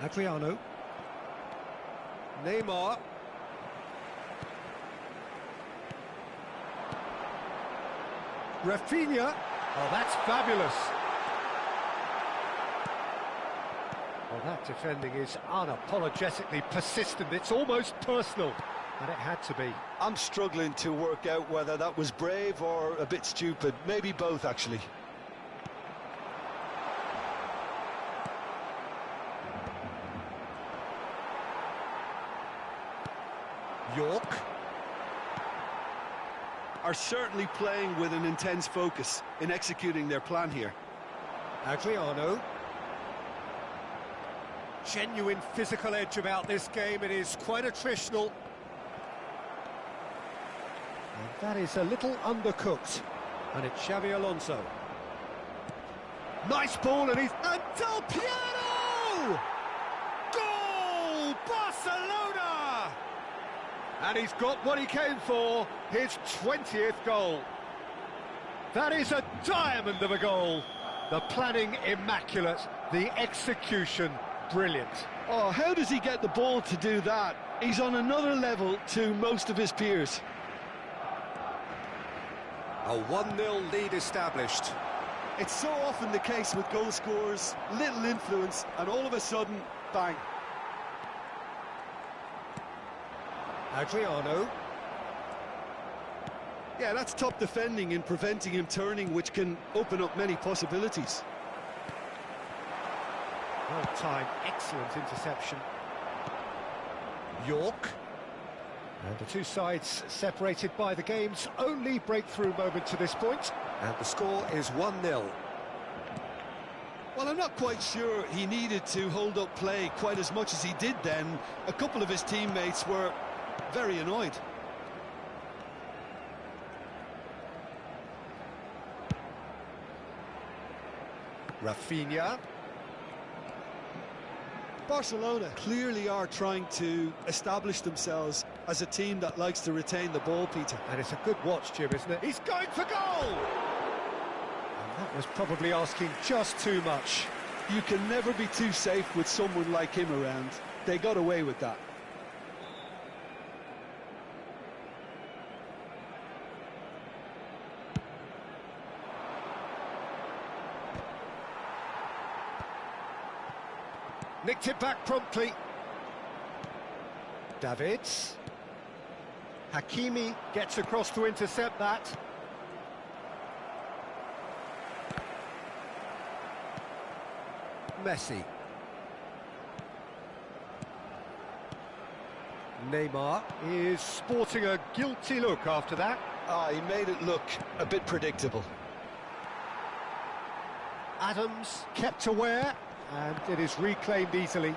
Adriano. Neymar. Rafinha. Oh, that's fabulous. Well, that defending is unapologetically persistent. It's almost personal, and it had to be. I'm struggling to work out whether that was brave or a bit stupid. Maybe both, actually. York. Are certainly playing with an intense focus in executing their plan here. Adriano. Genuine physical edge about this game. It is quite attritional. And that is a little undercooked. And it's Xabi Alonso. Nice ball, and he's... And Del Piero! Goal! Barcelona! And he's got what he came for, his 20th goal. That is a diamond of a goal. The planning immaculate, the execution brilliant. Oh, how does he get the ball to do that? He's on another level to most of his peers. A 1-0 lead established. It's so often the case with goal scorers, little influence, and all of a sudden, bang. Adriano. Yeah, that's top defending in preventing him turning, which can open up many possibilities. Well timed, excellent interception. York. And the two sides separated by the game's only breakthrough moment to this point. And the score is 1-0. Well, I'm not quite sure he needed to hold up play quite as much as he did then. A couple of his teammates were very annoyed. Rafinha. Barcelona clearly are trying to establish themselves as a team that likes to retain the ball, Peter. And it's a good watch, Jim, isn't it? He's going for goal! And that was probably asking just too much. You can never be too safe with someone like him around. They got away with that. Nicked it back promptly. Davids. Hakimi gets across to intercept that. Messi. Neymar is sporting a guilty look after that. He made it look a bit predictable. Adams kept aware, and it is reclaimed easily.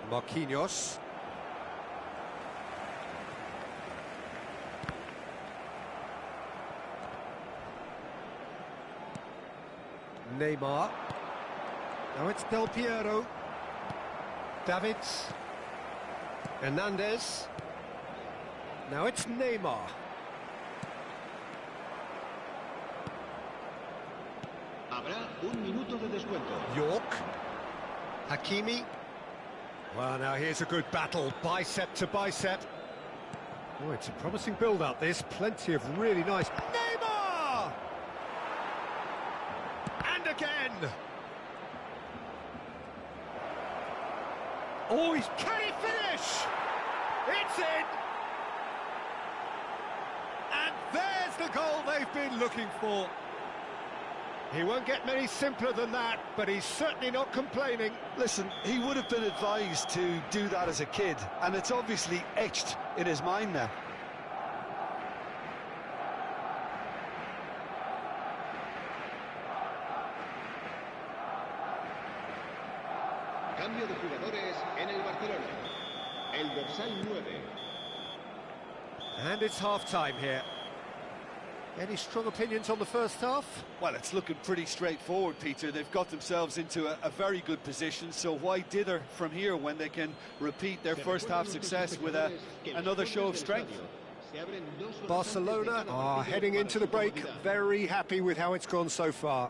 Marquinhos. Neymar. Now it's Del Piero. Davids. Hernandez. Now it's Neymar. Habrá un minuto de descuento. York. Hakimi. Well, now here's a good battle, bicep to bicep. Oh, it's a promising build-up, this. Plenty of really nice... Neymar! And again! Oh, can he finish? It's in! And there's the goal they've been looking for. He won't get many simpler than that, but he's certainly not complaining. Listen, he would have been advised to do that as a kid, and it's obviously etched in his mind now. Cambio de jugadores en el Barcelona. El dorsal 9. And it's half-time here. Any strong opinions on the first half? Well, it's looking pretty straightforward, Peter. They've got themselves into a very good position, so why dither from here when they can repeat their first half success with another show of strength? Barcelona are heading into the break very happy with how it's gone so far.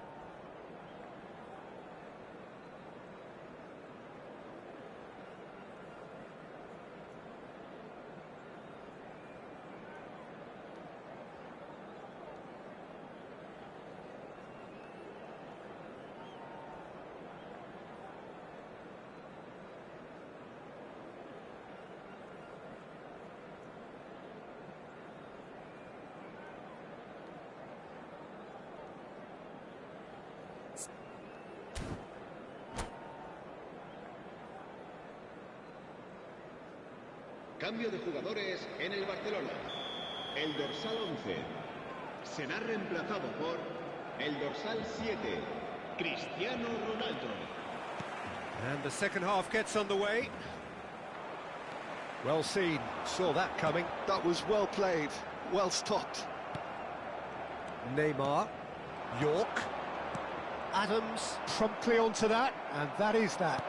Cambio de jugadores en el Barcelona. El dorsal 11 será reemplazado por el dorsal 7, Cristiano Ronaldo. And the second half gets underway. Well seen, saw that coming. That was well played, well stopped. Neymar, York, Adams promptly onto that, and that is that.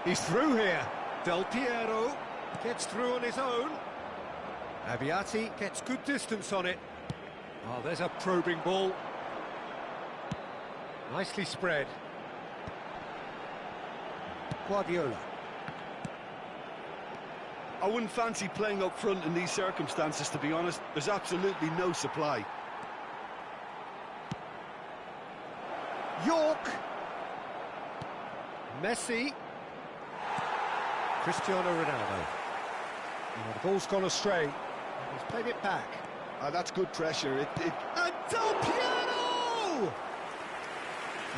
He's through here. Del Piero gets through on his own. Abbiati gets good distance on it. Oh, there's a probing ball. Nicely spread. Guardiola. I wouldn't fancy playing up front in these circumstances, to be honest. There's absolutely no supply. York. Messi. Cristiano Ronaldo. Oh, the ball's gone astray. He's played it back. That's good pressure. And Del Piero!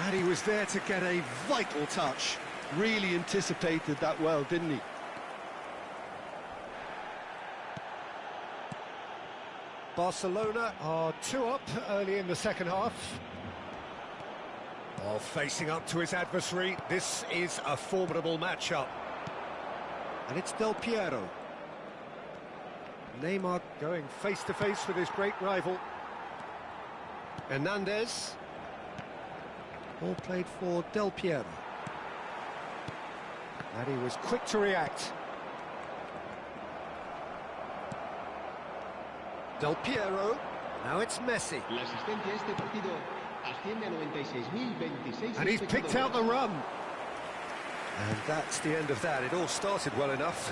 And he was there to get a vital touch. Really anticipated that well, didn't he? Barcelona are 2 up early in the second half. Oh, facing up to his adversary, this is a formidable matchup. And it's Del Piero. Neymar going face-to-face with his great rival. Hernandez. Ball played for Del Piero. And he was quick to react. Del Piero. Now it's Messi. La asistencia a este partido asciende a 96.026. And he's picked out the run. And that's the end of that. It all started well enough.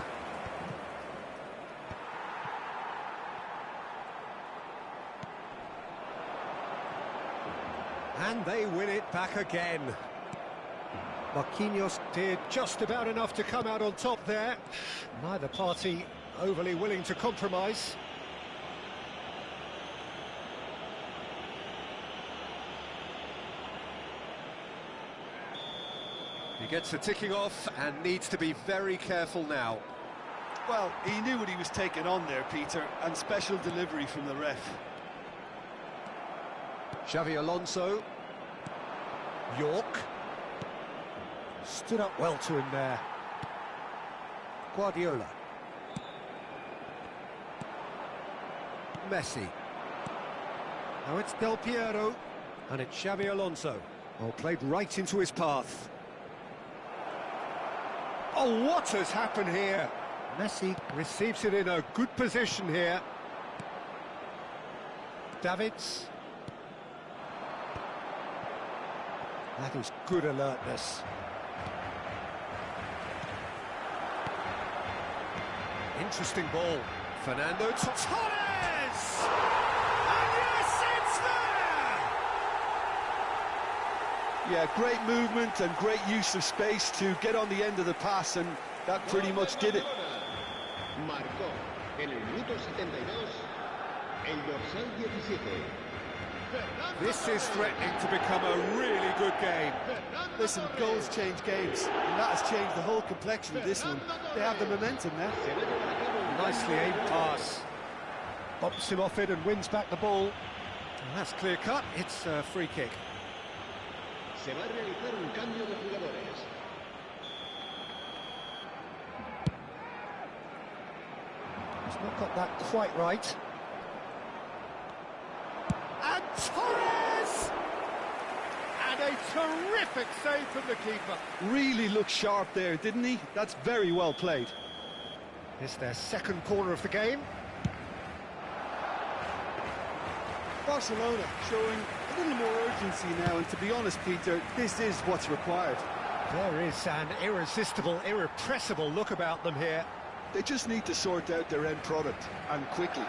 And they win it back again. Marquinhos did just about enough to come out on top there. Neither party overly willing to compromise. He gets the ticking off and needs to be very careful now. Well, he knew what he was taking on there, Peter, and special delivery from the ref. Xavi Alonso. York. Stood up well to him there. Guardiola. Messi. Now it's Del Piero. And it's Xavi Alonso. Oh, played right into his path. Oh, what has happened here? Messi receives it in a good position here. Davids. That is good alertness. Interesting ball. Fernando Torres! And yes, it's there! Yeah, great movement and great use of space to get on the end of the pass, and that pretty much did it. Marcó en el minuto 72 el dorsal 17. This is threatening to become a really good game. Listen, goals change games, and that has changed the whole complexion of this one. They have the momentum now. Nicely aimed pass. Bumps him off it and wins back the ball. And that's clear cut, it's a free kick. Se va a realizar un cambio de jugadores. He's not got that quite right. And Torres! And a terrific save from the keeper. Really looked sharp there, didn't he? That's very well played. It's their second corner of the game. Barcelona showing a little more urgency now, and to be honest, Peter, this is what's required. There is an irresistible, irrepressible look about them here. They just need to sort out their end product, and quickly.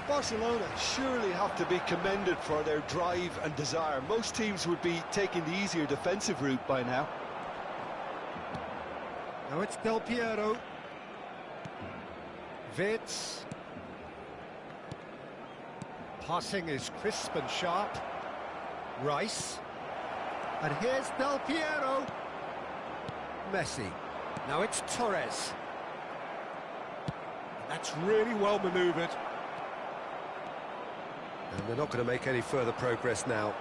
Barcelona surely have to be commended for their drive and desire. Most teams would be taking the easier defensive route by now. Now it's Del Piero. Vitz. Passing is crisp and sharp. Rice. And here's Del Piero. Messi. Now it's Torres. And that's really well manoeuvred. And they're not going to make any further progress now.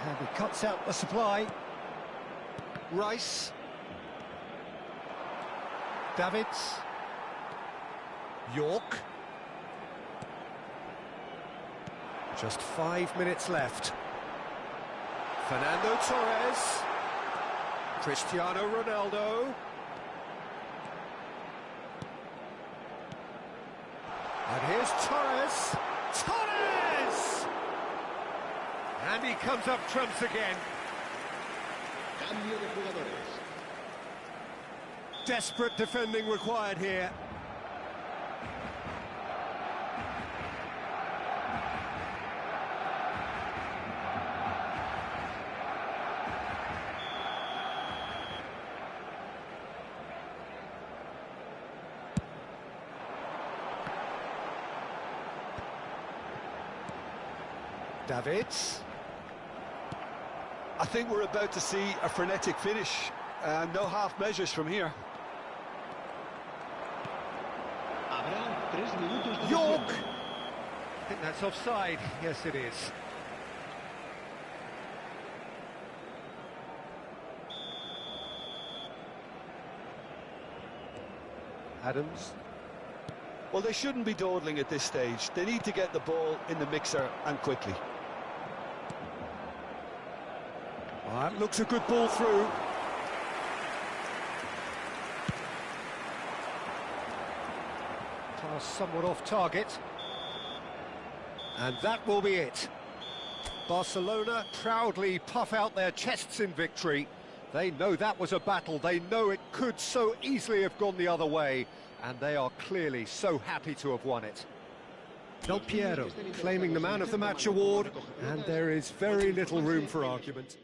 And he cuts out the supply. Rice. Davids. York. Just 5 minutes left. Fernando Torres. Cristiano Ronaldo. And here's Torres. Torres! And he comes up trumps again. Cambio de jugadores. Desperate defending required here. Davids. I think we're about to see a frenetic finish. No half measures from here. Habrá 3 minutos de York! descuento. I think that's offside. Yes, it is. Adams. Well, they shouldn't be dawdling at this stage. They need to get the ball in the mixer and quickly. That looks a good ball through. Pass somewhat off target. And that will be it. Barcelona proudly puff out their chests in victory. They know that was a battle. They know it could so easily have gone the other way. And they are clearly so happy to have won it. Del Piero claiming the Man of the Match award. And there is very little room for argument.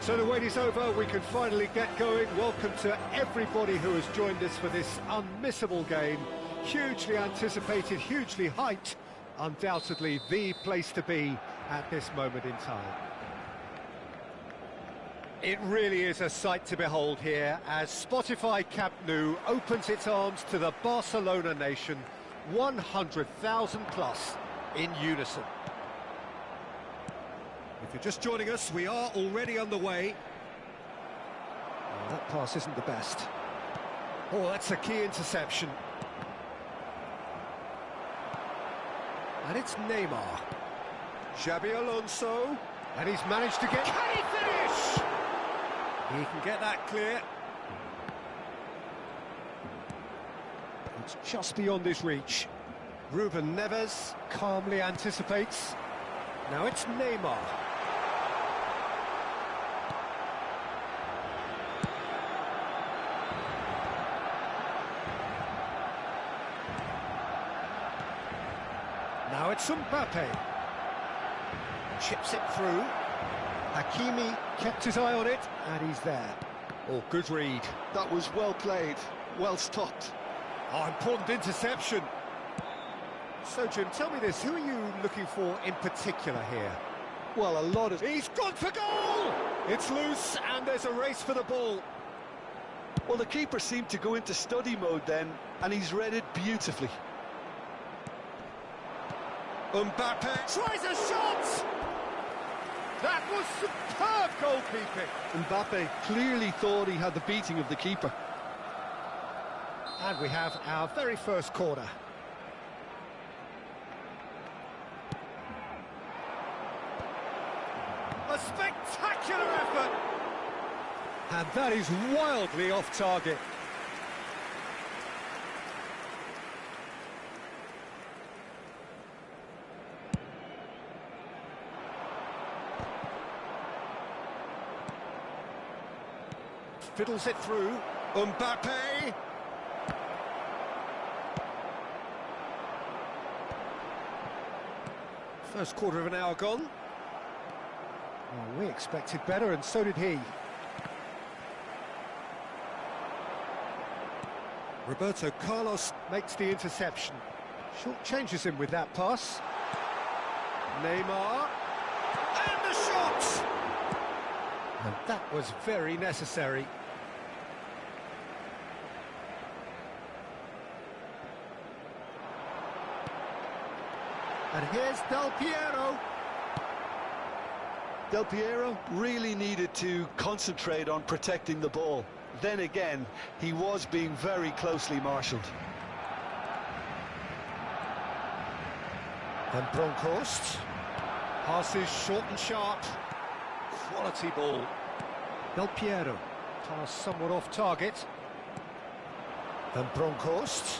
So the wait is over, we can finally get going. Welcome to everybody who has joined us for this unmissable game. Hugely anticipated, hugely hyped. Undoubtedly the place to be at this moment in time. It really is a sight to behold here as Spotify Camp Nou opens its arms to the Barcelona nation, 100,000 plus in unison. If you're just joining us, we are already underway. Oh, that pass isn't the best. Oh, that's a key interception. And it's Neymar. Xabi Alonso. And he's managed to get... Can he finish? He can get that clear. It's just beyond his reach. Ruben Neves calmly anticipates. Now it's Neymar. Now it's Mbappe. Chips it through. Hakimi kept his eye on it, and he's there. Oh, good read. That was well played, well stopped. Oh, important interception. So, Jim, tell me this, who are you looking for in particular here? Well, a lot of... He's gone for goal! It's loose, and there's a race for the ball. Well, the keeper seemed to go into study mode then, and he's read it beautifully. Mbappe tries a shot! That was superb goalkeeping. Mbappe clearly thought he had the beating of the keeper. And we have our very first corner. A spectacular effort! And that is wildly off target. Fiddles it through. Mbappe! First quarter of an hour gone. Well, we expected better, and so did he. Roberto Carlos makes the interception. Short changes him with that pass. Neymar. And the shot! And that was very necessary. And here's Del Piero. Del Piero really needed to concentrate on protecting the ball. Then again, he was being very closely marshalled. And Bronkhorst. Passes short and sharp. Quality ball. Del Piero. Pass somewhat off target. And Bronkhorst.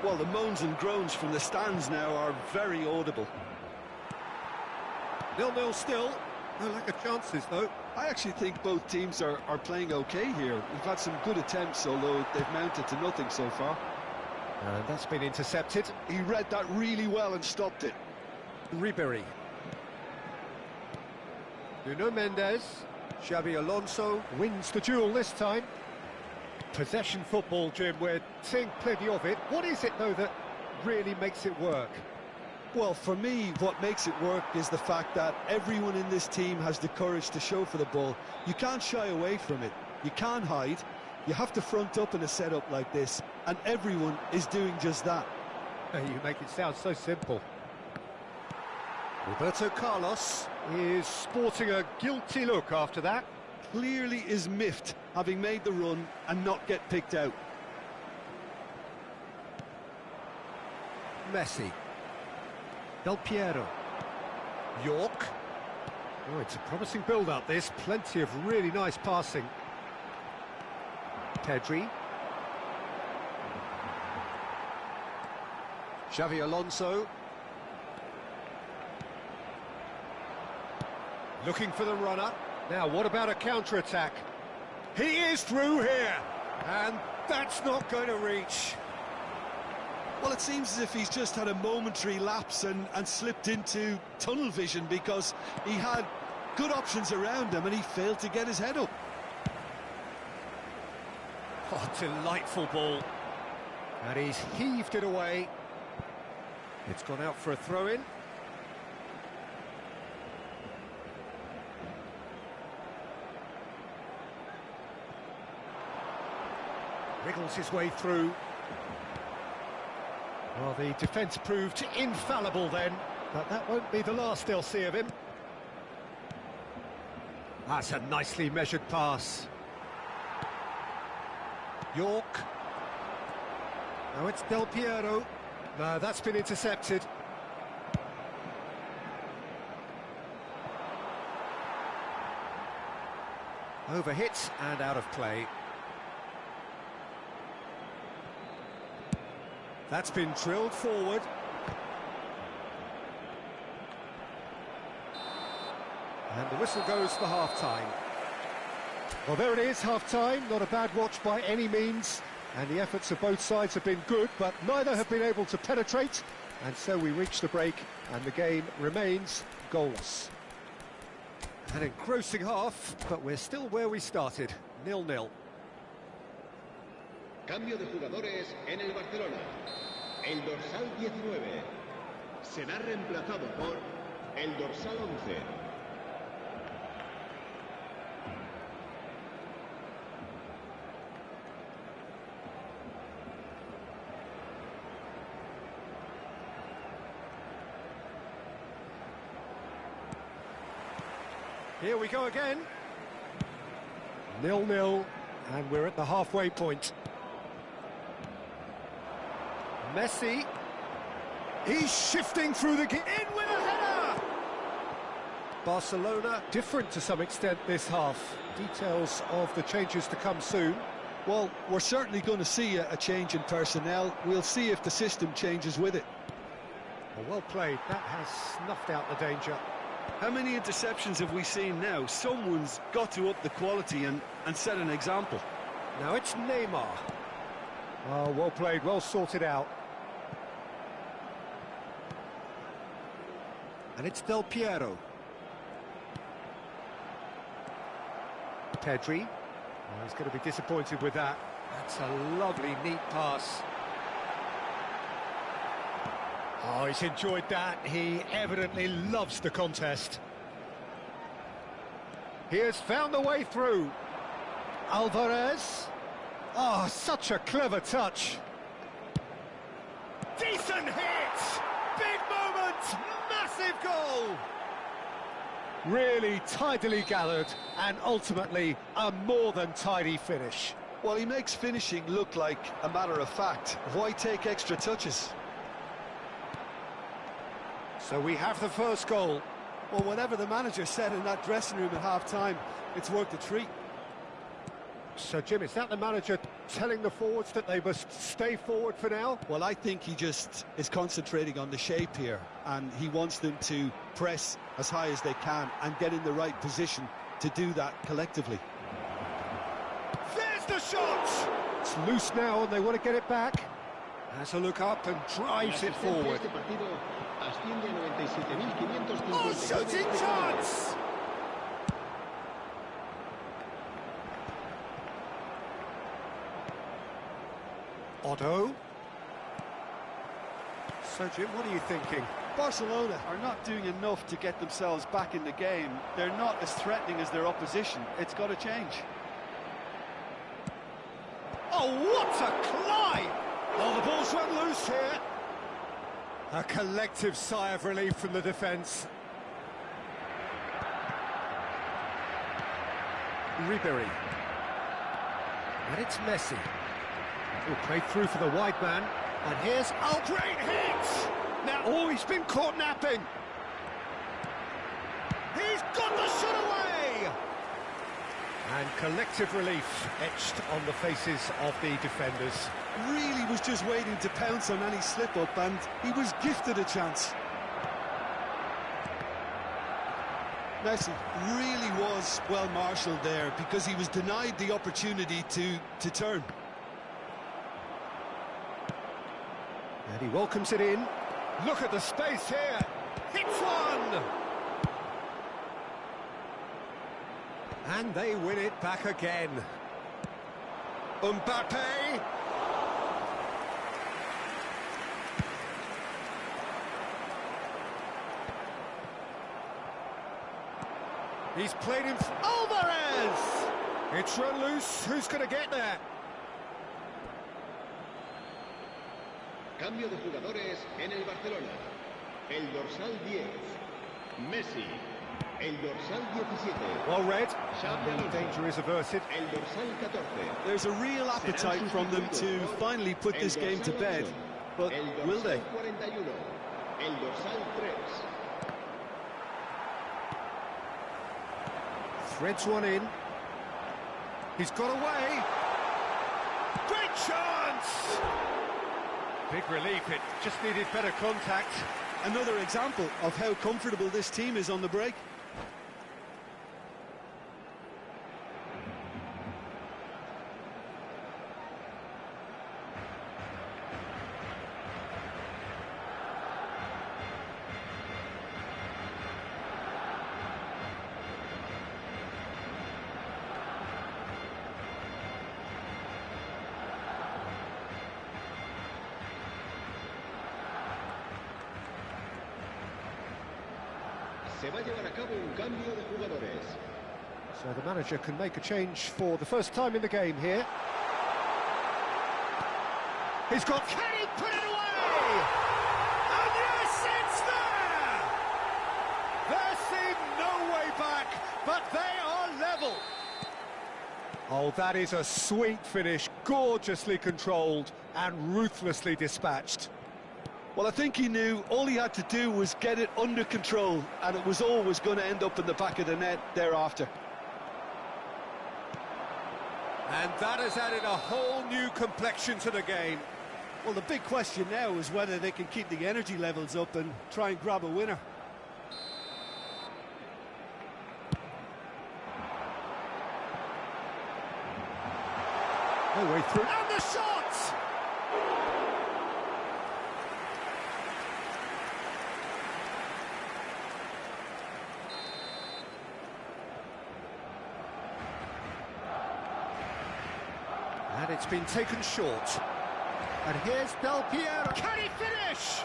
Well, the moans and groans from the stands now are very audible. 0-0 still. No lack of chances, though. I actually think both teams are playing okay here. We've had some good attempts, although they've mounted to nothing so far. And that's been intercepted. He read that really well and stopped it. Ribery. Nuno Mendes. Xabi Alonso wins the duel this time. Possession football, Jim, we're seeing plenty of it. What is it, though, that really makes it work? Well, for me, what makes it work is the fact that everyone in this team has the courage to show for the ball. You can't shy away from it. You can't hide. You have to front up in a setup like this, and everyone is doing just that. You make it sound so simple. Roberto Carlos is sporting a guilty look after that. Clearly is miffed, having made the run and not get picked out. Messi. Del Piero. York. Oh, it's a promising build-up, this. Plenty of really nice passing. Pedri. Xabi Alonso. Looking for the runner. Now, what about a counter-attack? He is through here, and that's not going to reach. Well, it seems as if he's just had a momentary lapse and slipped into tunnel vision, because he had good options around him and he failed to get his head up. Oh, delightful ball. And he's heaved it away. It's gone out for a throw-in. Wriggles his way through. Well, the defence proved infallible then, but that won't be the last they'll see of him. That's a nicely measured pass. York. Now it's Del Piero. No, that's been intercepted. Overhit and out of play. That's been drilled forward. And the whistle goes for half-time. Well, there it is, half-time. Not a bad watch by any means. And the efforts of both sides have been good, but neither have been able to penetrate. And so we reach the break, and the game remains goalless. An engrossing half, but we're still where we started, 0-0. Cambio de jugadores en el Barcelona. El dorsal 19 será reemplazado por el dorsal 11. Here we go again. 0-0, and we're at the halfway point. Messi. He's shifting through the... In with a header! Barcelona, different to some extent this half. Details of the changes to come soon. Well, we're certainly going to see a change in personnel. We'll see if the system changes with it. Well played. That has snuffed out the danger. How many interceptions have we seen now? Someone's got to up the quality and set an example. Now it's Neymar. Oh, well played, well sorted out. And it's Del Piero. Pedri. Oh, he's going to be disappointed with that. That's a lovely, neat pass. Oh, he's enjoyed that. He evidently loves the contest. He has found the way through. Alvarez. Oh, such a clever touch. Decent hit! Big moment! Massive goal! Really tidily gathered, and ultimately a more than tidy finish. Well, he makes finishing look like a matter of fact. Why take extra touches? So we have the first goal. Well, whatever the manager said in that dressing room at half-time, it's worth a treat. So, Jim, is that the manager telling the forwards that they must stay forward for now? Well, I think he just is concentrating on the shape here, and he wants them to press as high as they can and get in the right position to do that collectively. There's the shot! It's loose now and they want to get it back. Has a look up and drives it forward. Oh, shooting chance! Otto. So, Jim, what are you thinking? Barcelona are not doing enough to get themselves back in the game. They're not as threatening as their opposition. It's got to change. Oh, what a climb! Oh, the ball's run loose here. A collective sigh of relief from the defence. Ribery. And it's Messi. He'll play through for the wide man. And here's... Oh, great hit! Now, oh, he's been caught napping. He's got the shot away! And collective relief etched on the faces of the defenders. Really was just waiting to pounce on any slip-up, and he was gifted a chance. Messi really was well marshalled there because he was denied the opportunity to turn. And he welcomes it in. Look at the space here. Hits one! And they win it back again. Mbappe! He's played in... Alvarez! It's run loose. Who's going to get there? Cambio de jugadores en el Barcelona. El dorsal 10, Messi. El dorsal 17. Well read, Xavi and the Alonso. danger is averted. El dorsal 14. There's a real appetite from them to finally put this game to bed, but will they? 41. El dorsal 3. Threads one in. He's got away. Great chance! Big relief, it just needed better contact. Another example of how comfortable this team is on the break. Se va a llevar a cabo un cambio de jugadores. So the manager can make a change for the first time in the game here. He's got... Can he put it away? And yes, it's there! There seemed no way back, but they are level. Oh, that is a sweet finish, gorgeously controlled and ruthlessly dispatched. Well, I think he knew all he had to do was get it under control, and it was always going to end up in the back of the net thereafter. And that has added a whole new complexion to the game. Well, the big question now is whether they can keep the energy levels up and try and grab a winner. No way through. And the shot! And it's been taken short. And here's Del Piero. Can he finish?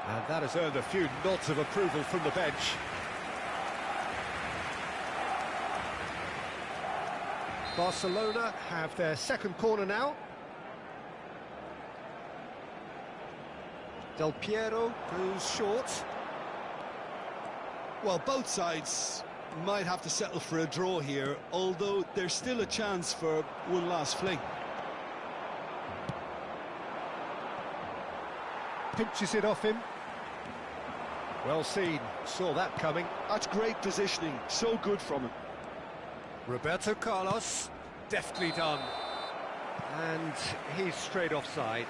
And that has earned a few nods of approval from the bench. Barcelona have their second corner now. Del Piero goes short. Well, both sides might have to settle for a draw here, although there's still a chance for one last fling. Pinches it off him. Well seen, saw that coming. That's great positioning, so good from him. Roberto Carlos, deftly done. And he's straight offside.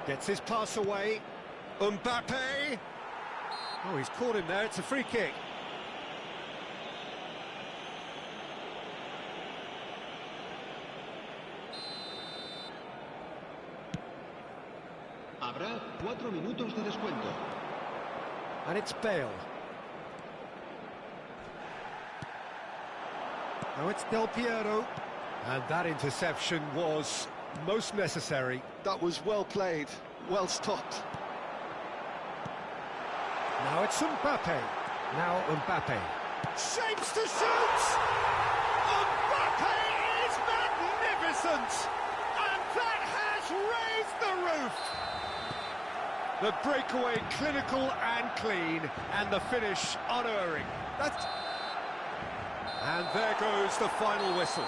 Gets his pass away. Mbappe. Oh, he's caught him there. It's a free kick. Habrá 4 minutos de descuento. And it's Bale. Now it's Del Piero. And that interception was most necessary. That was well played, well stopped. Now it's Mbappe. Now Mbappe. Shapes to shoot! Mbappe is magnificent! And that has raised the roof! The breakaway clinical and clean, and the finish unerring. And there goes the final whistle.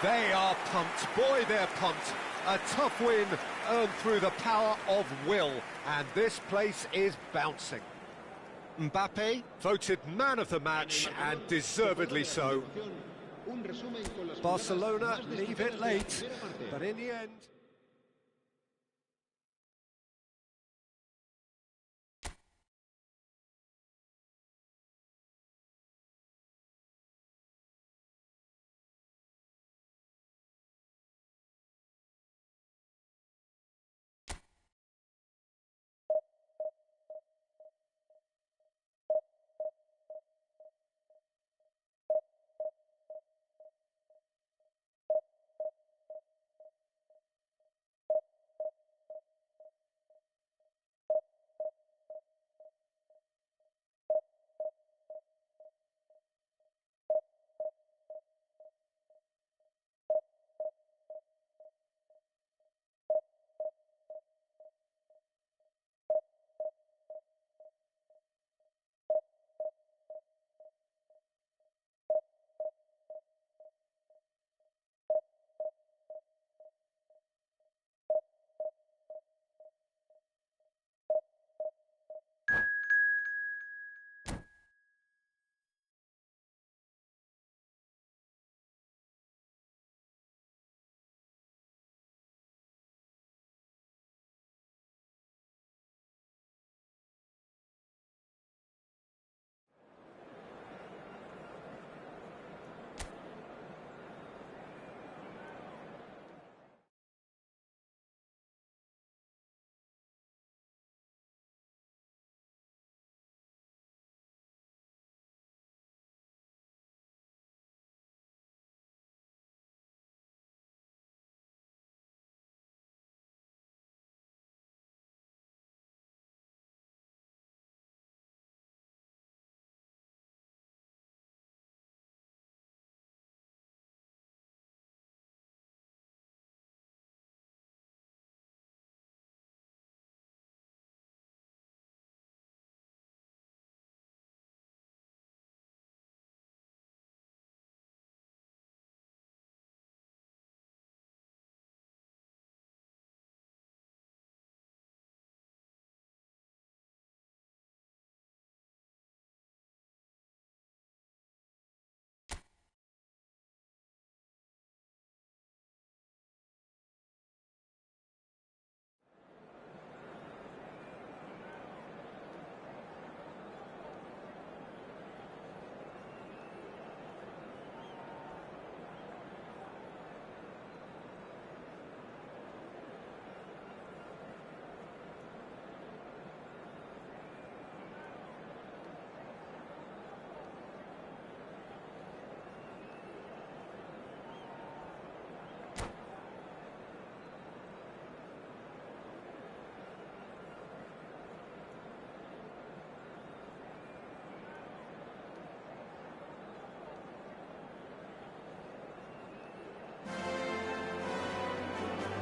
They are pumped, boy they're pumped. A tough win earned through the power of will, and this place is bouncing. Mbappe voted man of the match, and deservedly so. Barcelona leave it late, but in the end...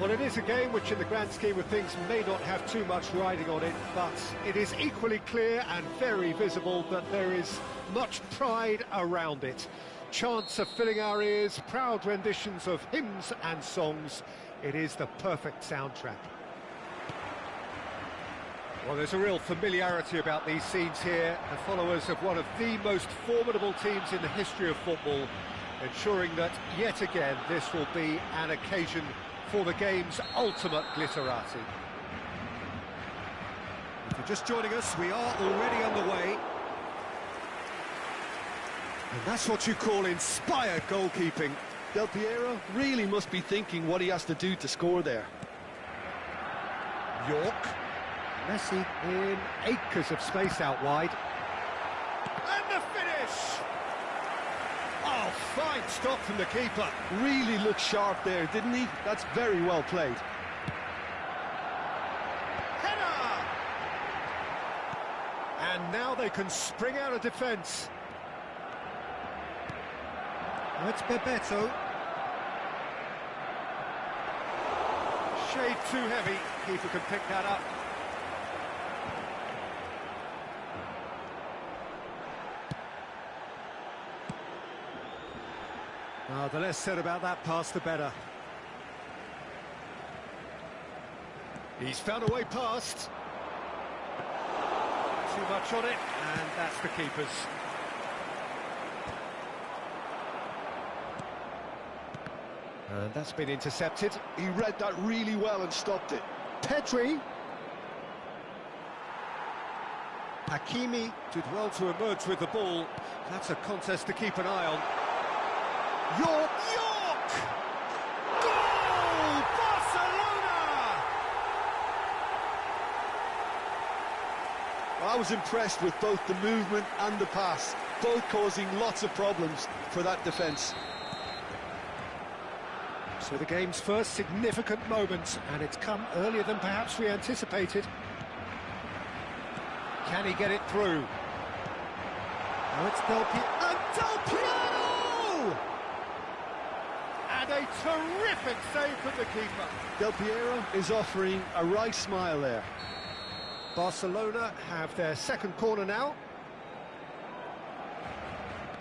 Well, it is a game which in the grand scheme of things may not have too much riding on it, but it is equally clear and very visible that there is much pride around it. Chants are filling our ears, proud renditions of hymns and songs. It is the perfect soundtrack. Well, there's a real familiarity about these scenes here. The followers of one of the most formidable teams in the history of football, ensuring that, yet again, this will be an occasion for the game's ultimate glitterati. If you're just joining us, we are already underway. And that's what you call inspired goalkeeping. Del Piero really must be thinking what he has to do to score there. York. Messi in acres of space out wide. And the finish! Oh, fine stop from the keeper. Really looked sharp there, didn't he? That's very well played. Header! And now they can spring out of defence. It's Bebeto. Shade too heavy. Keeper can pick that up. The less said about that pass, the better. He's found a way past. Too much on it, and that's the keeper's. And that's been intercepted. He read that really well and stopped it. Pedri. Hakimi did well to emerge with the ball. That's a contest to keep an eye on. York! Goal! Barcelona! I was impressed with both the movement and the pass, both causing lots of problems for that defence. So the game's first significant moment, and it's come earlier than perhaps we anticipated. Can he get it through? Oh, it's Del Piero! And a terrific save from the keeper. Del Piero is offering a right smile there. Barcelona have their second corner now.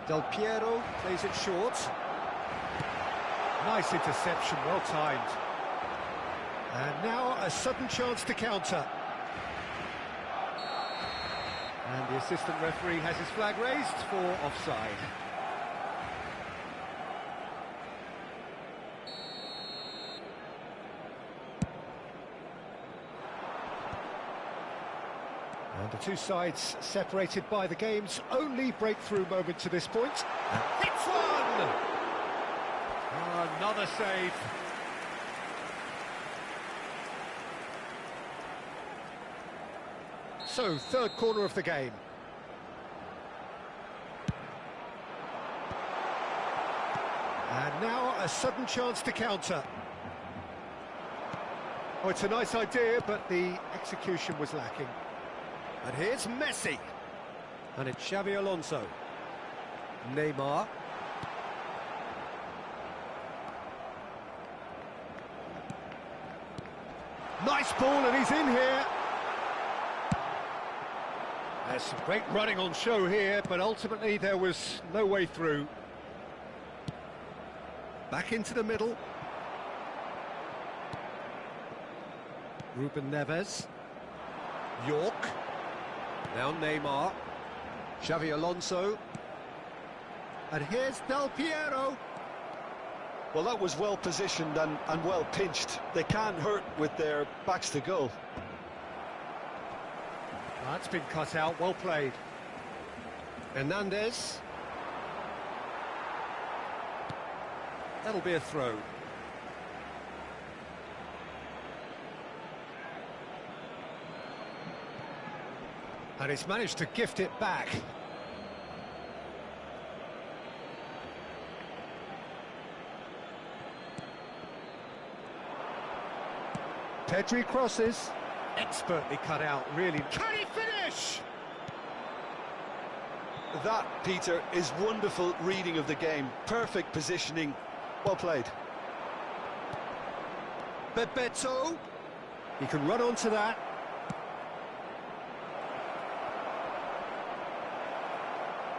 Del Piero plays it short. Nice interception, well timed. And now a sudden chance to counter. And the assistant referee has his flag raised for offside. And the two sides separated by the game's only breakthrough moment to this point. Hits one! Oh, another save. So, third corner of the game. And now a sudden chance to counter. Oh, it's a nice idea, but the execution was lacking. And here's Messi. And it's Xavi Alonso. Neymar. Nice ball, and he's in here. There's some great running on show here, but ultimately there was no way through. Back into the middle. Ruben Neves. York. Now Neymar. Xavi Alonso. And here's Del Piero. Well, that was well positioned and well pinched. They can't hurt with their backs to goal. That's been cut out, well played. Hernandez. That'll be a throw. And he's managed to gift it back. Pedri crosses. Expertly cut out, really. Can he finish? That, Peter, is wonderful reading of the game. Perfect positioning. Well played. Bebeto. He can run onto that.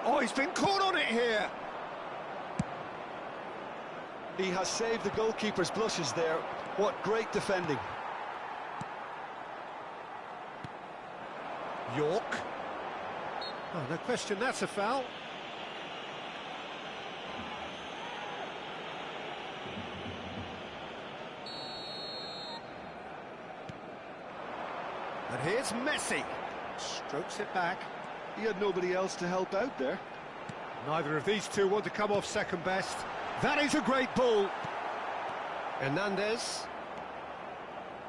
Oh, he's been caught on it here. He has saved the goalkeeper's blushes there. What great defending. York. Oh, no question, that's a foul. And here's Messi. Strokes it back. He had nobody else to help out there. Neither of these two want to come off second best. That is a great ball. Hernandez.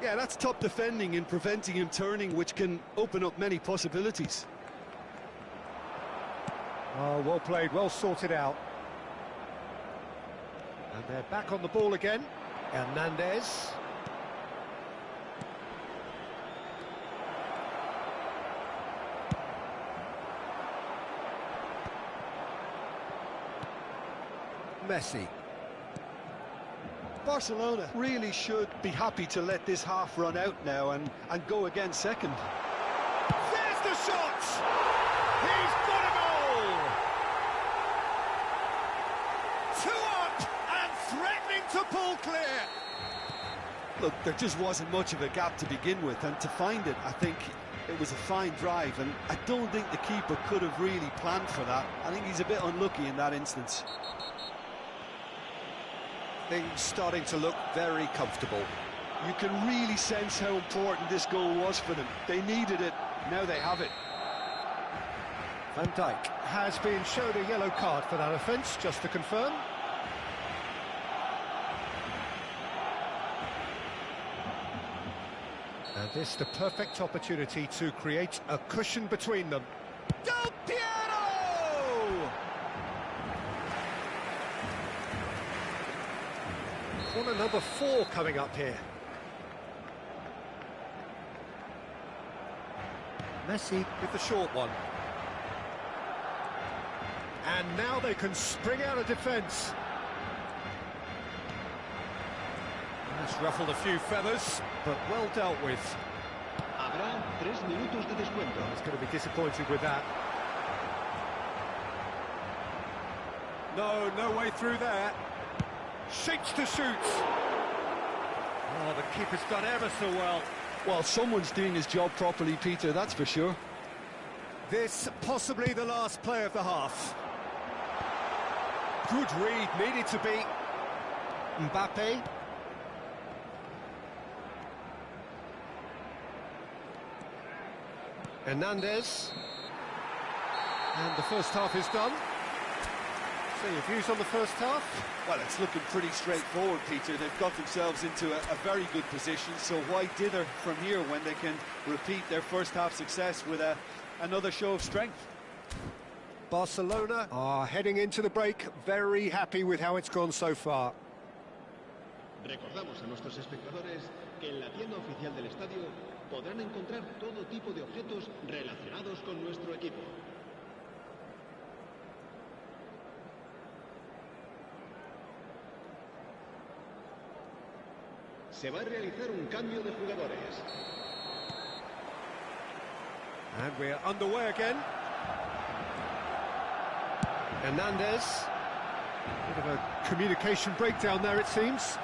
Yeah, that's top defending in preventing him turning, which can open up many possibilities. Oh, well played, well sorted out. And they're back on the ball again. Hernandez. Messi. Barcelona really should be happy to let this half run out now and go again second. There's the shot! He's got a goal! 2 up and threatening to pull clear. Look, there just wasn't much of a gap to begin with, and to find it, I think it was a fine drive, and I don't think the keeper could have really planned for that. I think he's a bit unlucky in that instance. Things starting to look very comfortable. You can really sense how important this goal was for them. They needed it, now they have it. Van Dijk has been shown a yellow card for that offence, just to confirm. And this the perfect opportunity to create a cushion between them. Del Piero! Corner number 4 coming up here. Messi with the short one. And now they can spring out of defence. That's ruffled a few feathers, but well dealt with. Habrá 3 minutos de descuento. He's going to be disappointed with that. No way through there. Shapes to shoot. Oh, the keeper's done ever so well. Well, someone's doing his job properly, Peter, that's for sure. This possibly the last play of the half. Good read, needed to be. Mbappe. Hernandez. And the first half is done. So your views on the first half? Well, it's looking pretty straightforward, Peter. They've got themselves into a very good position, so why dither from here when they can repeat their first half success with another show of strength? Barcelona are heading into the break, very happy with how it's gone so far. Recordamos a nuestros espectadores que en la tienda oficial del estadio podrán encontrar todo tipo de objetos relacionados con nuestro equipo. Se va a realizar un cambio de jugadores. And we're underway again. Hernandez. Bit of a communication breakdown there, it seems.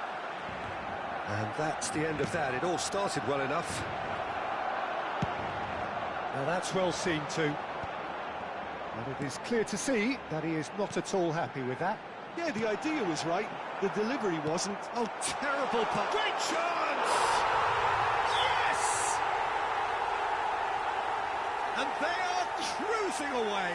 And that's the end of that. It all started well enough. Now that's well seen too. And it is clear to see that he is not at all happy with that. Yeah, the idea was right. The delivery wasn't. Oh, terrible pass. Great chance! Yes! And they are cruising away.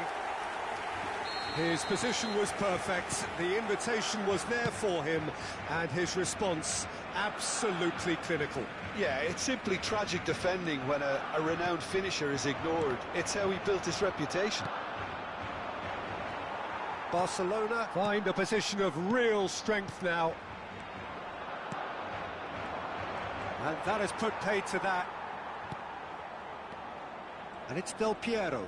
His position was perfect. The invitation was there for him. And his response, absolutely clinical. Yeah, it's simply tragic defending when a renowned finisher is ignored. It's how he built his reputation. Barcelona find a position of real strength now. And that has put paid to that. And it's Del Piero.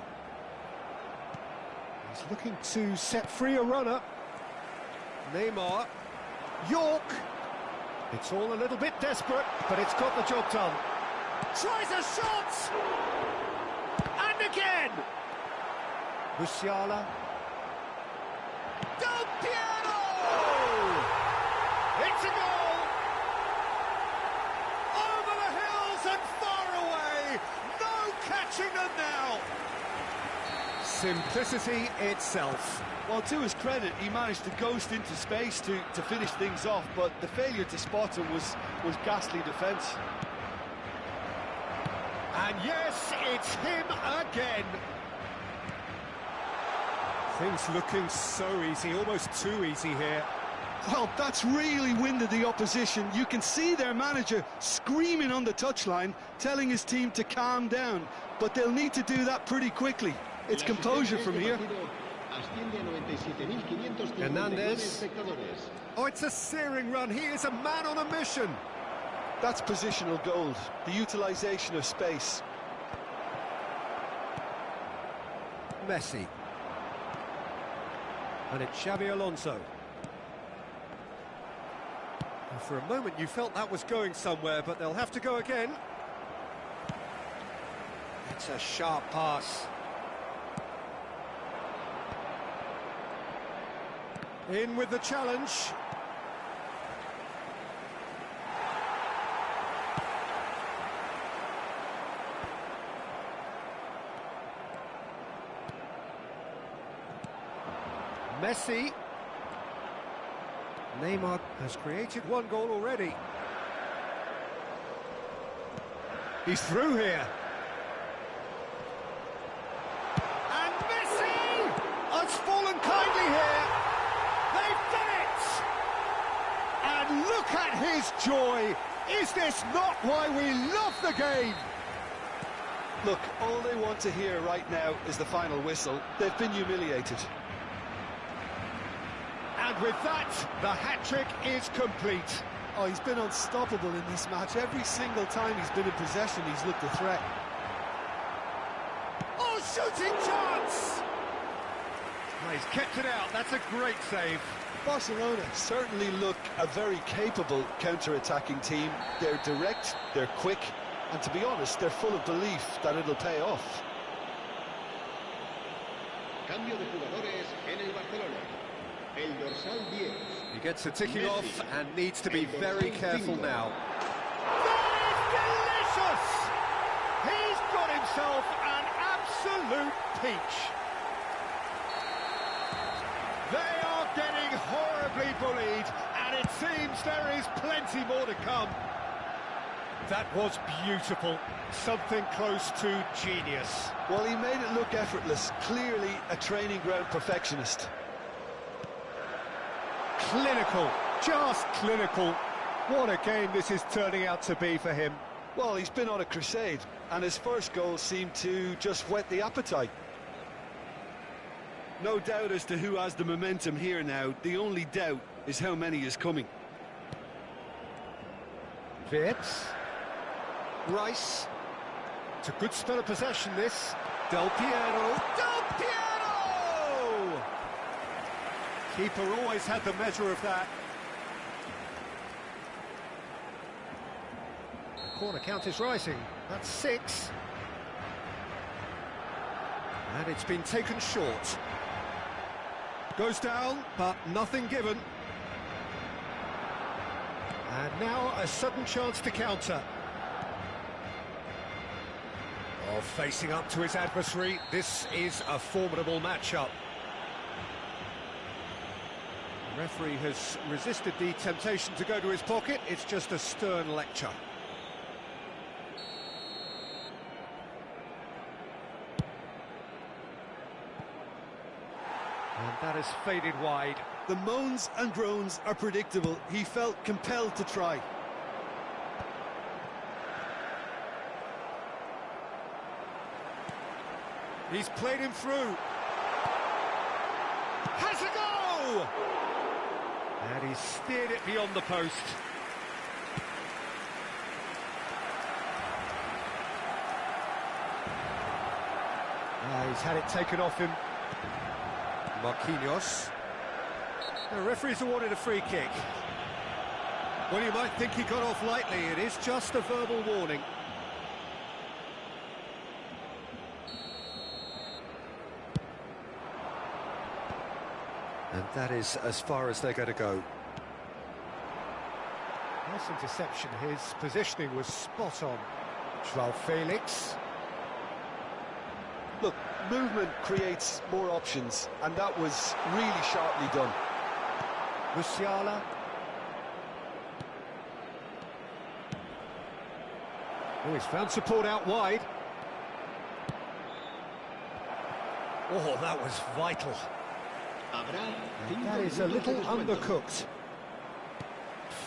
He's looking to set free a runner. Neymar. York. It's all a little bit desperate, but it's got the job done. Tries a shot! And again! Musiala. Del Piero! It's a goal! Over the hills and far away! No catching them now! Simplicity itself. Well, to his credit, he managed to ghost into space to finish things off, but the failure to spot him was ghastly defence. And yes, it's him again. Things looking so easy, almost too easy here. Well, that's really winded the opposition. You can see their manager screaming on the touchline, telling his team to calm down, but they'll need to do that pretty quickly. It's composure from here. Hernandez. Oh, it's a searing run. He is a man on a mission. That's positional gold, the utilisation of space. Messi. And it's Xabi Alonso. And for a moment you felt that was going somewhere, but they'll have to go again. It's a sharp pass. In with the challenge. Messi. Neymar has created one goal already. He's through here. And Messi has fallen kindly here. They've done it! And look at his joy! Is this not why we love the game? Look, all they want to hear right now is the final whistle. They've been humiliated. And with that, the hat-trick is complete. Oh, he's been unstoppable in this match. Every single time he's been in possession, he's looked a threat. Oh, shooting chance! Well, he's kept it out. That's a great save. Barcelona certainly look a very capable counter-attacking team. They're direct, they're quick, and to be honest, they're full of belief that it'll pay off. Cambio de jugadores en el Barcelona. El dorsal 10. He gets a ticking off and needs to be very careful now. That is delicious! He's got himself an absolute peach. They are getting horribly bullied, and it seems there is plenty more to come. That was beautiful. Something close to genius. Well, he made it look effortless. Clearly a training ground perfectionist. Clinical, just clinical. What a game this is turning out to be for him. Well, he's been on a crusade, and his first goal seemed to just whet the appetite. No doubt as to who has the momentum here now. The only doubt is how many is coming. Vitz. Rice. It's a good spell of possession, this. Del Piero. Del Piero! Keeper always had the measure of that. The corner count is rising. That's 6. And it's been taken short. Goes down, but nothing given. And now a sudden chance to counter. Oh, facing up to his adversary, this is a formidable matchup. The referee has resisted the temptation to go to his pocket. It's just a stern lecture. And that has faded wide. The moans and groans are predictable. He felt compelled to try. He's played him through. Has a go! And he's steered it beyond the post. He's had it taken off him. Marquinhos. The referee's awarded a free kick. Well, you might think he got off lightly. It is just a verbal warning. And that is as far as they're going to go. Nice interception. His positioning was spot on. Joao Felix. Look, movement creates more options, and that was really sharply done. Musiala. Oh, he's found support out wide. Oh, that was vital. And that is a little undercooked.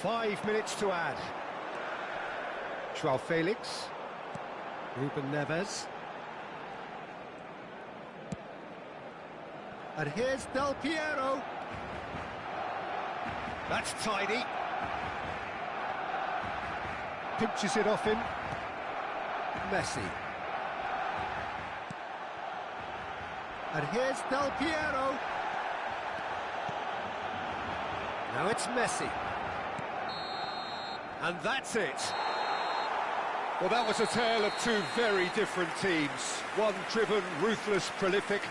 5 minutes to add. Joao Felix. Ruben Neves. And here's Del Piero. That's tidy. Pinches it off him. Messi. And here's Del Piero. Now it's Messi. And that's it. Well, that was a tale of two very different teams. One driven, ruthless, prolific.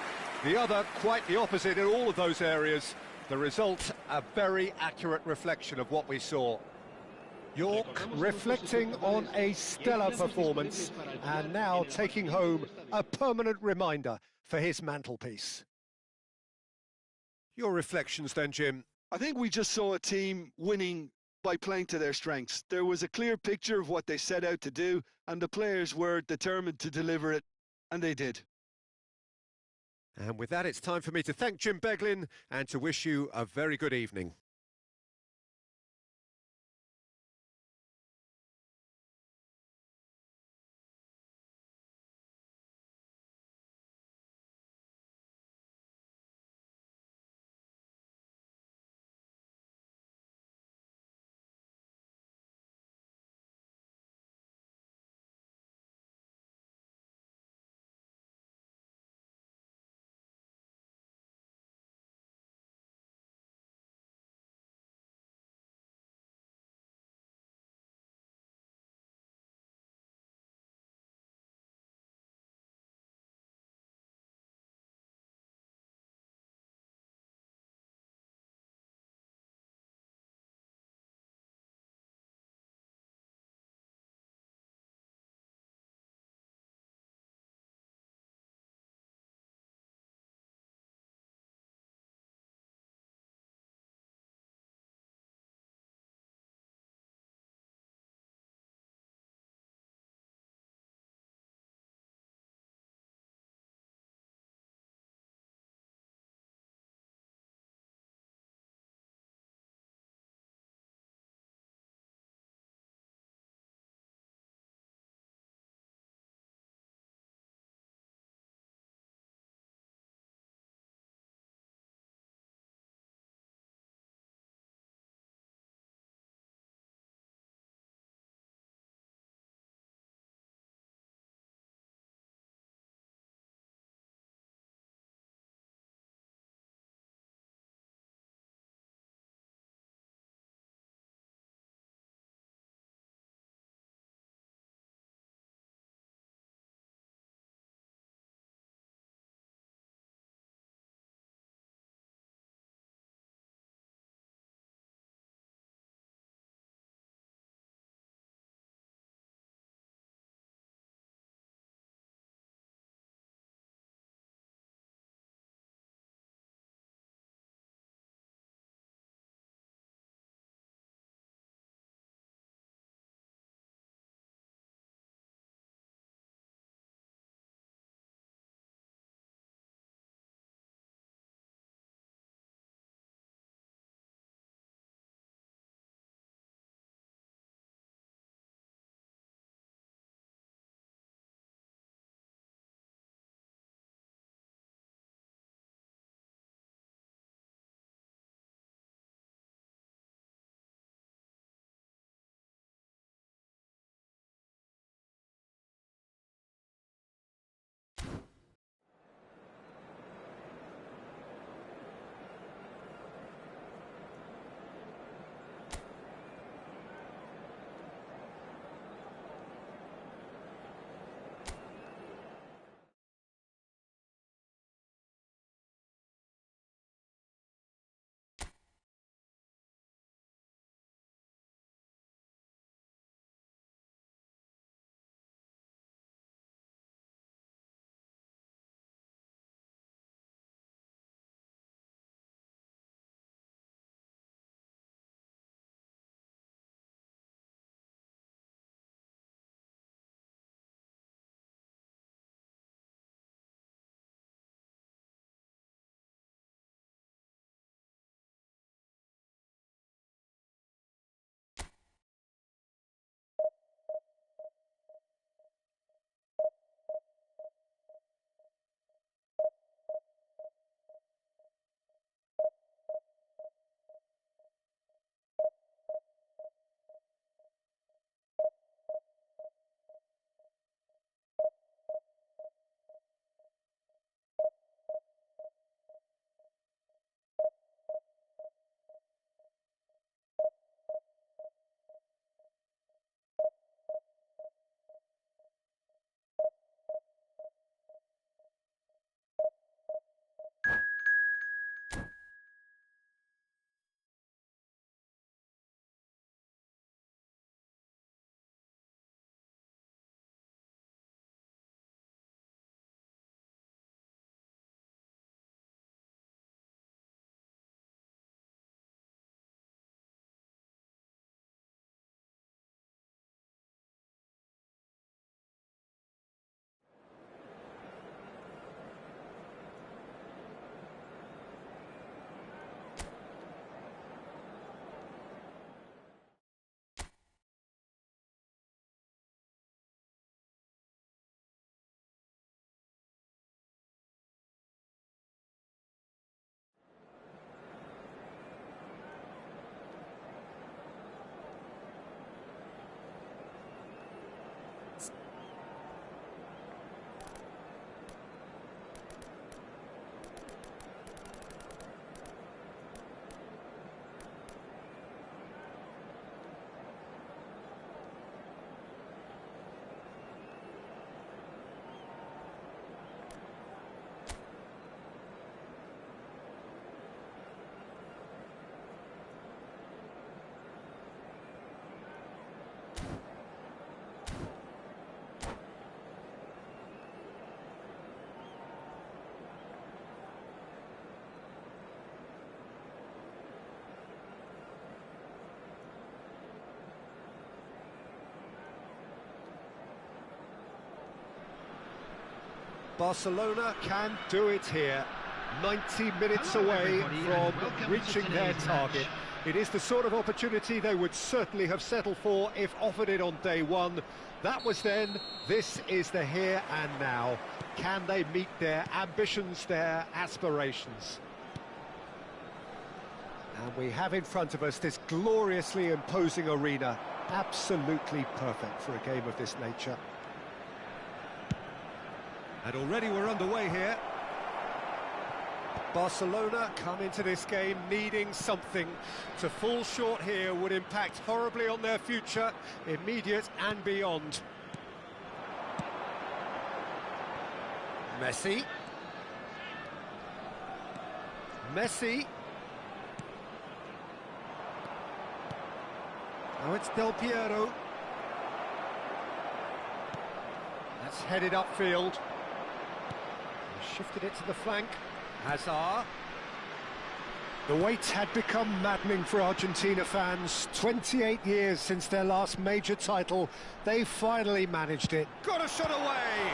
The other quite the opposite in all of those areas. The result, a very accurate reflection of what we saw. York reflecting on a stellar performance and now taking home a permanent reminder for his mantelpiece. Your reflections then, Jim? I think we just saw a team winning by playing to their strengths. There was a clear picture of what they set out to do, and the players were determined to deliver it, and they did. And with that, it's time for me to thank Jim Beglin and to wish you a very good evening. Barcelona can do it here. 90 minutes away from reaching their target. It is the sort of opportunity they would certainly have settled for if offered it on day one. That was then, this is the here and now. Can they meet their ambitions, their aspirations? And we have in front of us this gloriously imposing arena. Absolutely perfect for a game of this nature. And already we're underway here. Barcelona come into this game needing something. To fall short here would impact horribly on their future, immediate and beyond. Messi. Now it's Del Piero. That's headed upfield. He shifted it to the flank. Hazard. The wait had become maddening for Argentina fans. 28 years since their last major title. They finally managed it. Got a shot away!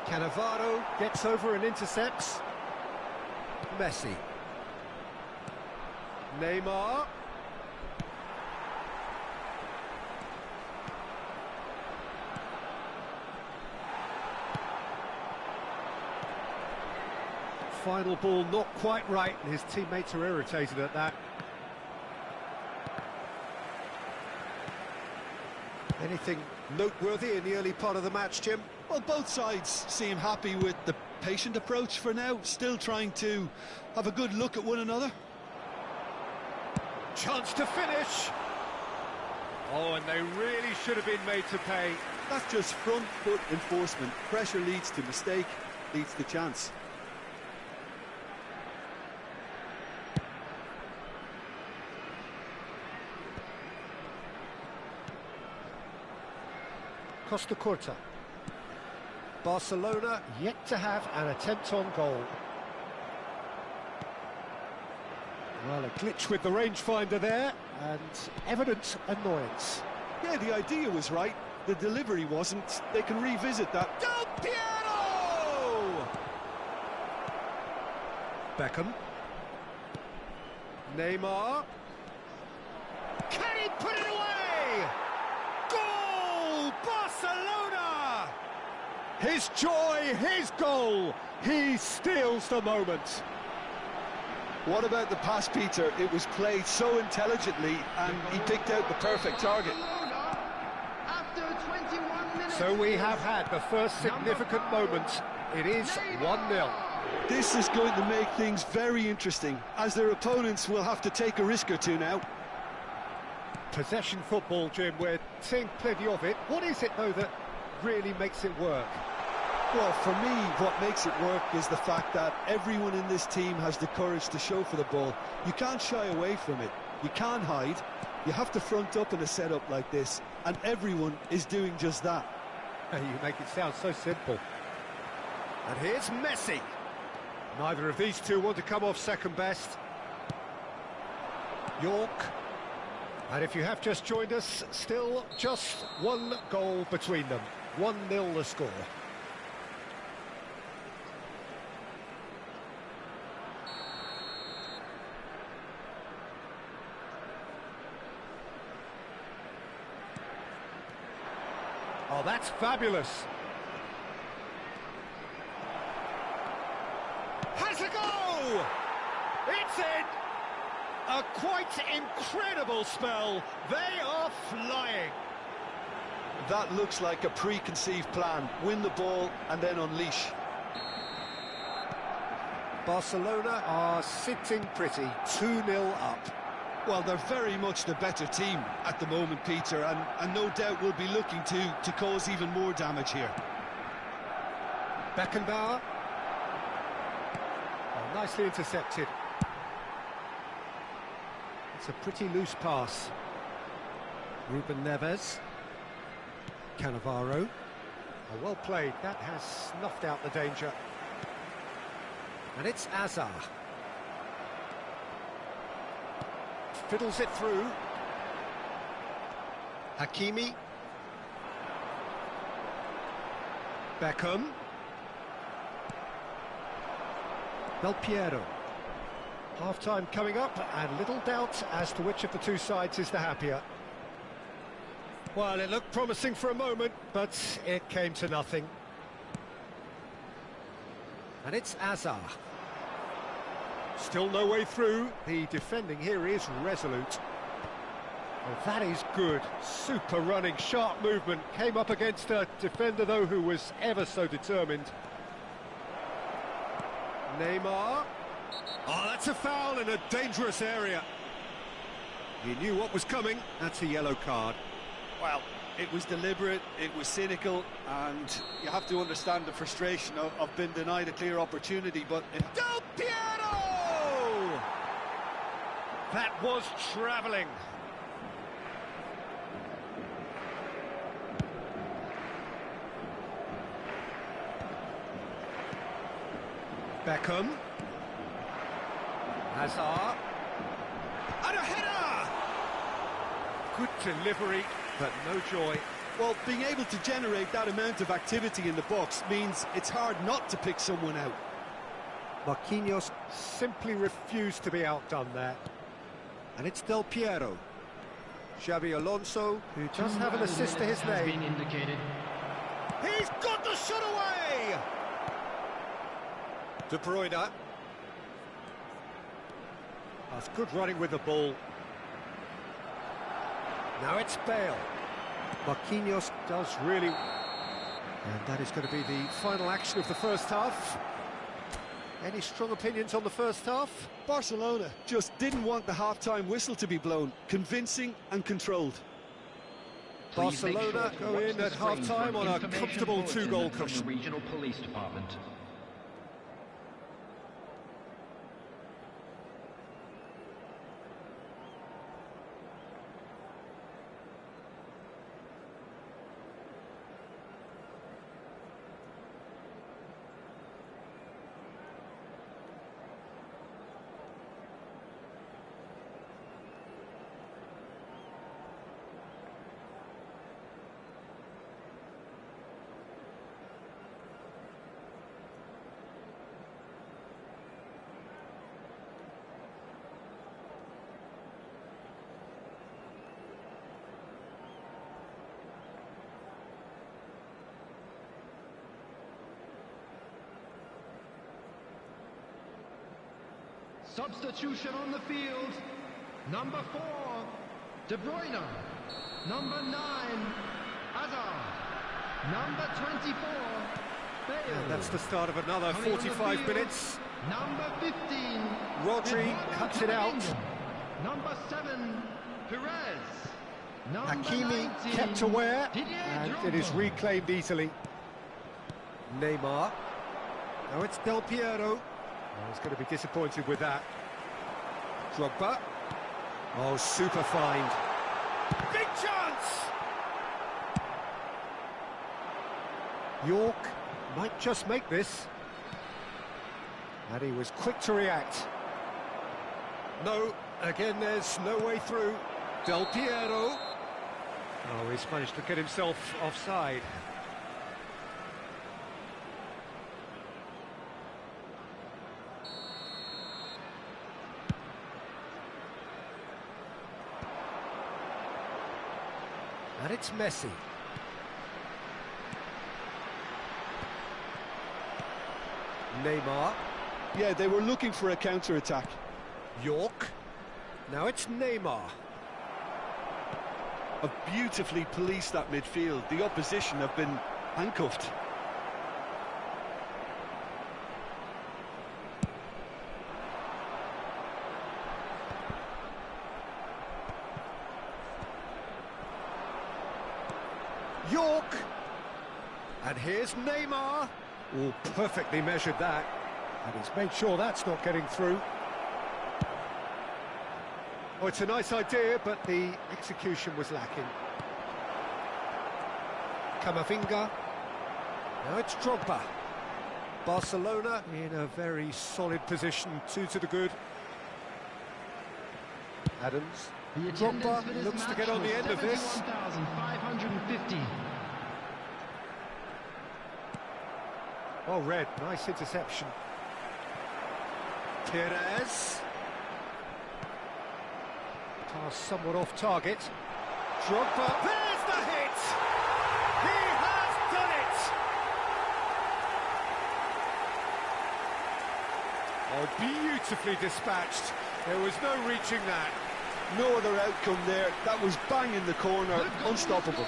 Cannavaro gets over and intercepts. Messi. Neymar. Final ball not quite right, and his teammates are irritated at that. Anything noteworthy in the early part of the match, Jim? Well, both sides seem happy with the patient approach for now, still trying to have a good look at one another. Chance to finish! Oh, and they really should have been made to pay. That's just front foot enforcement. Pressure leads to mistake, leads to chance. Costa Curta. Barcelona yet to have an attempt on goal. Well, a glitch with the rangefinder there, and evident annoyance. Yeah, the idea was right, the delivery wasn't. They can revisit that. Del Piero! Beckham. Neymar. Can he put it away? Goal! Barcelona! His joy, his goal. He steals the moment. What about the pass, Peter? It was played so intelligently and he picked out the perfect target. So we have had the first significant moment. It is 1-0. This is going to make things very interesting, as their opponents will have to take a risk or two now. Possession football, Jim, we're seeing plenty of it. What is it, though, that really makes it work? Well, for me, what makes it work is the fact that everyone in this team has the courage to show for the ball. You can't shy away from it. You can't hide. You have to front up in a setup like this, and everyone is doing just that. You make it sound so simple. And here's Messi. Neither of these two want to come off second best. York. And if you have just joined us, still just one goal between them. 1-0 the score. Oh, that's fabulous. Has a go! It's in! A quite incredible spell. They are flying. That looks like a preconceived plan. Win the ball and then unleash. Barcelona are sitting pretty, 2-0 up. Well, they're very much the better team at the moment, Peter, and no doubt will be looking to cause even more damage here. Beckenbauer. Oh, nicely intercepted. It's a pretty loose pass. Ruben Neves. Cannavaro. Oh, well played. That has snuffed out the danger. And it's Hazard. Fiddles it through. Hakimi. Beckham. Del Piero. Half-time coming up, and little doubt as to which of the two sides is the happier. Well, it looked promising for a moment, but it came to nothing. And it's Azar. Still no way through. The defending here is resolute. Well, that is good. Super running, sharp movement. Came up against a defender, though, who was ever so determined. Neymar. Oh, that's a foul in a dangerous area. He knew what was coming. That's a yellow card. Well, it was deliberate, it was cynical, and you have to understand the frustration of being denied a clear opportunity, but... Del Piero! That was travelling. Beckham. Hazard. And a header! Good delivery, but no joy. Well, being able to generate that amount of activity in the box means it's hard not to pick someone out. Marquinhos simply refused to be outdone there. And it's Del Piero. Xabi Alonso, who does have an assist to his name. He's got the shot away! De Bruyne. That's good running with the ball. Now it's Bale. Marquinhos does really... And that is going to be the final action of the first half. Any strong opinions on the first half? Barcelona just didn't want the half-time whistle to be blown. Convincing and controlled. Barcelona go in at half-time on a comfortable 2-goal cushion. Regional Police Department. Substitution on the field. Number 4, De Bruyne. Number 9, Hazard. Number 24, Bale. And that's the start of another 45 minutes. Number 15, Rodri cuts it out. Number 7, Perez. Number Hakimi 19, kept aware, Didier and Drogba. it is reclaimed easily. Neymar. Now it's Del Piero. Oh, he's going to be disappointed with that. Drogba. Oh, super find. Big chance! York might just make this. And he was quick to react. No, again there's no way through. Del Piero. Oh, he's managed to get himself offside. And it's Messi. Neymar. Yeah, they were looking for a counter-attack. York. Now it's Neymar. Have beautifully policed that midfield. The opposition have been handcuffed. York. And here's Neymar. Oh, perfectly measured that. And he's made sure that's not getting through. Oh, it's a nice idea, but the execution was lacking. Camavinga. Now it's Drogba. Barcelona in a very solid position, 2 to the good. Adams. The attendance Drogba for this looks to match get on was the end of this. 71,550. Well read, nice interception. Perez. Pass somewhat off target. Drogba. There's the hit! He has done it! Oh, beautifully dispatched. There was no reaching that. No other outcome there. That was bang in the corner, unstoppable.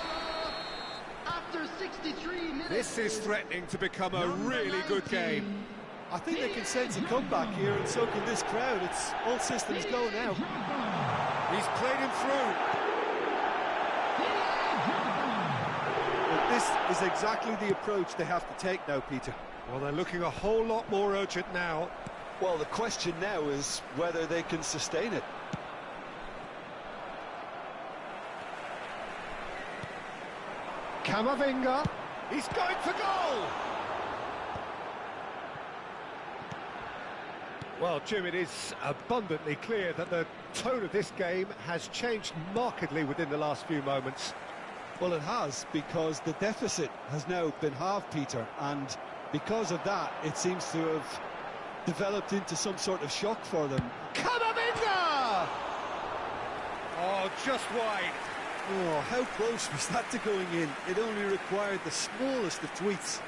After 63 minutes. This is threatening to become a really good game. I think they can sense a comeback here, and so can this crowd. It's all systems go now. He's played him through. But this is exactly the approach they have to take now, Peter. Well, they're looking a whole lot more urgent now. Well, the question now is whether they can sustain it. Camavinga. He's going for goal! Well, Jim, it is abundantly clear that the tone of this game has changed markedly within the last few moments. Well, it has, because the deficit has now been halved, Peter, and because of that, it seems to have developed into some sort of shock for them. Camavinga! Oh, just wide. Oh, how close was that to going in? It only required the smallest of tweaks.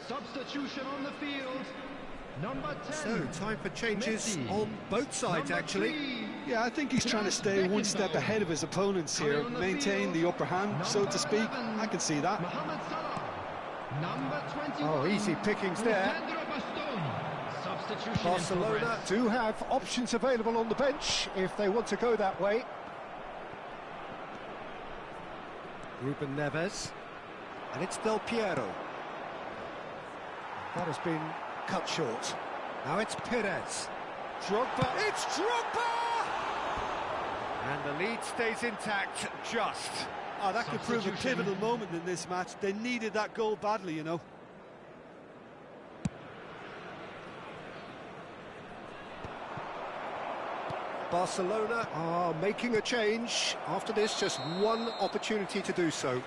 Substitution on the field. Number 10. So, time for changes Messi. on both sides, Number actually. 3. Yeah, I think he's trying to stay one step ahead of his opponents here, maintain the upper hand, so to speak. I can see that. Mohamed Salah. Number 21. Oh, easy pickings there. Substitution in Barcelona progress. do have options available on the bench if they want to go that way. Ruben Neves. And it's Del Piero. That has been cut short. Now it's Perez. Drogba. It's Drogba! And the lead stays intact, just. Oh, that could prove a pivotal moment in this match. They needed that goal badly, you know. Barcelona are making a change. After this, just one opportunity to do so.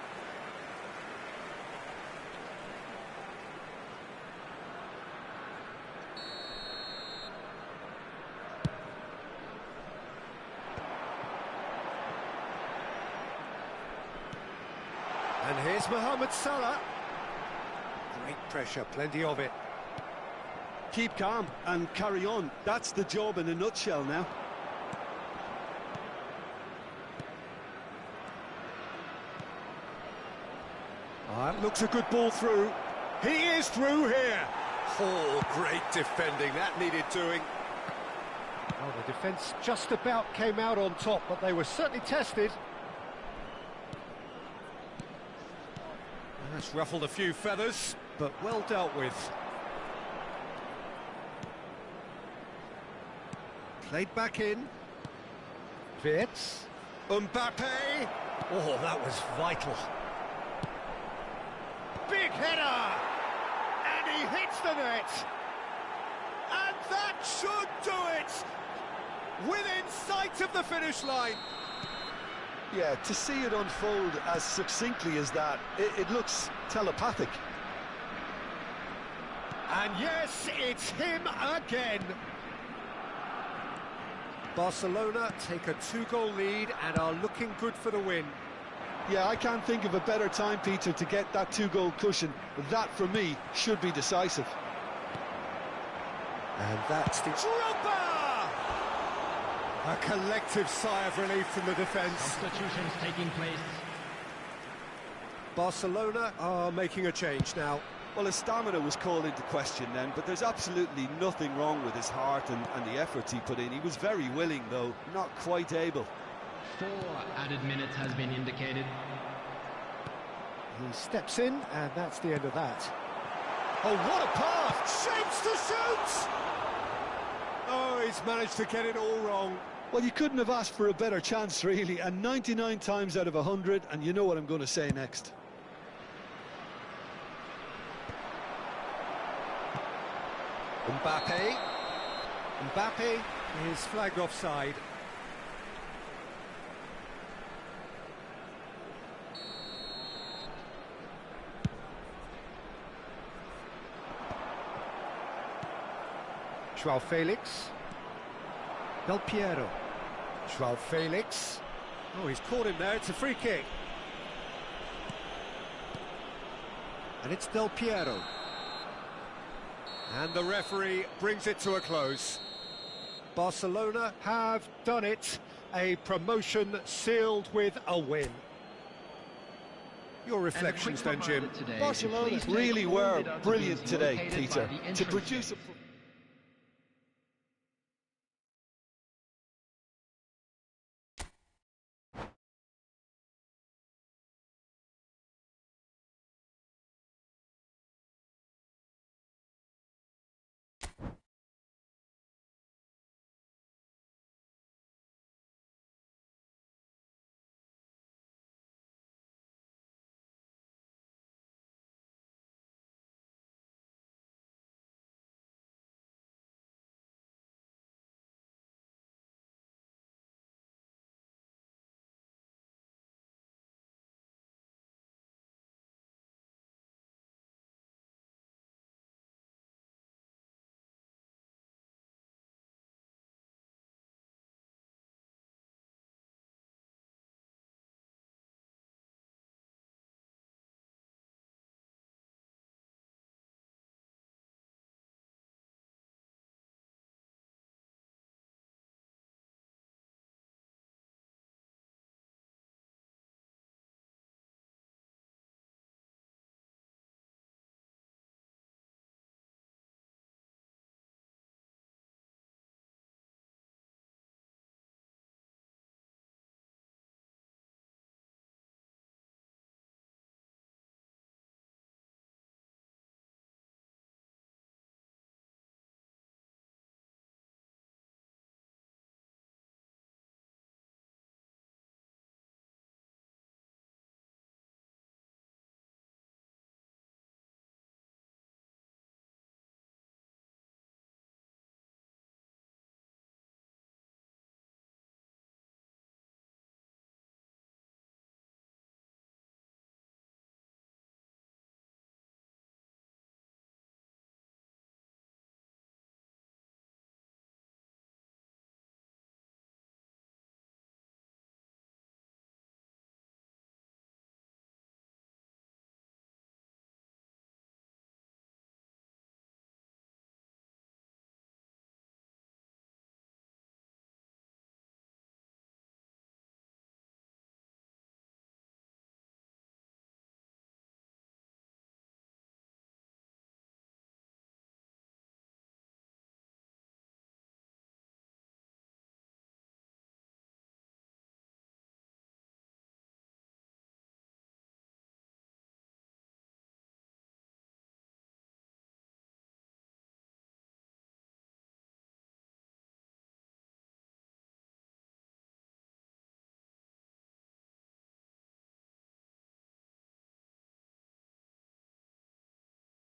And here's Mohamed Salah. Great pressure, plenty of it. Keep calm and carry on. That's the job in a nutshell now. Looks a good ball through. He is through here. Oh, great defending. That needed doing. Oh, the defence just about came out on top, but they were certainly tested. That's ruffled a few feathers, but well dealt with. Played back in. Wirtz. Mbappe. Oh, that was vital. Big header! And he hits the net! And that should do it! Within sight of the finish line! Yeah, to see it unfold as succinctly as that, it looks telepathic. And yes, it's him again! Barcelona take a 2-goal lead and are looking good for the win. Yeah, I can't think of a better time, Peter, to get that 2-goal cushion. That, for me, should be decisive. And that's the... Drogba! A collective sigh of relief from the defence. Substitutions taking place. Barcelona are making a change now. Well, his stamina was called into question then, but there's absolutely nothing wrong with his heart and the efforts he put in. He was very willing, though, not quite able. 4 added minutes has been indicated. He steps in, and that's the end of that. Oh, what a pass! Shapes to shoot! Oh, he's managed to get it all wrong. Well, you couldn't have asked for a better chance, really, and 99 times out of 100, and you know what I'm going to say next. Mbappe is flagged offside. Joao Felix. Del Piero. Joao Felix. Oh, he's caught him there. It's a free kick. And it's Del Piero. And the referee brings it to a close. Barcelona have done it. A promotion sealed with a win. Your reflections then, Jim? Barcelona really were brilliant today, Peter, to produce a...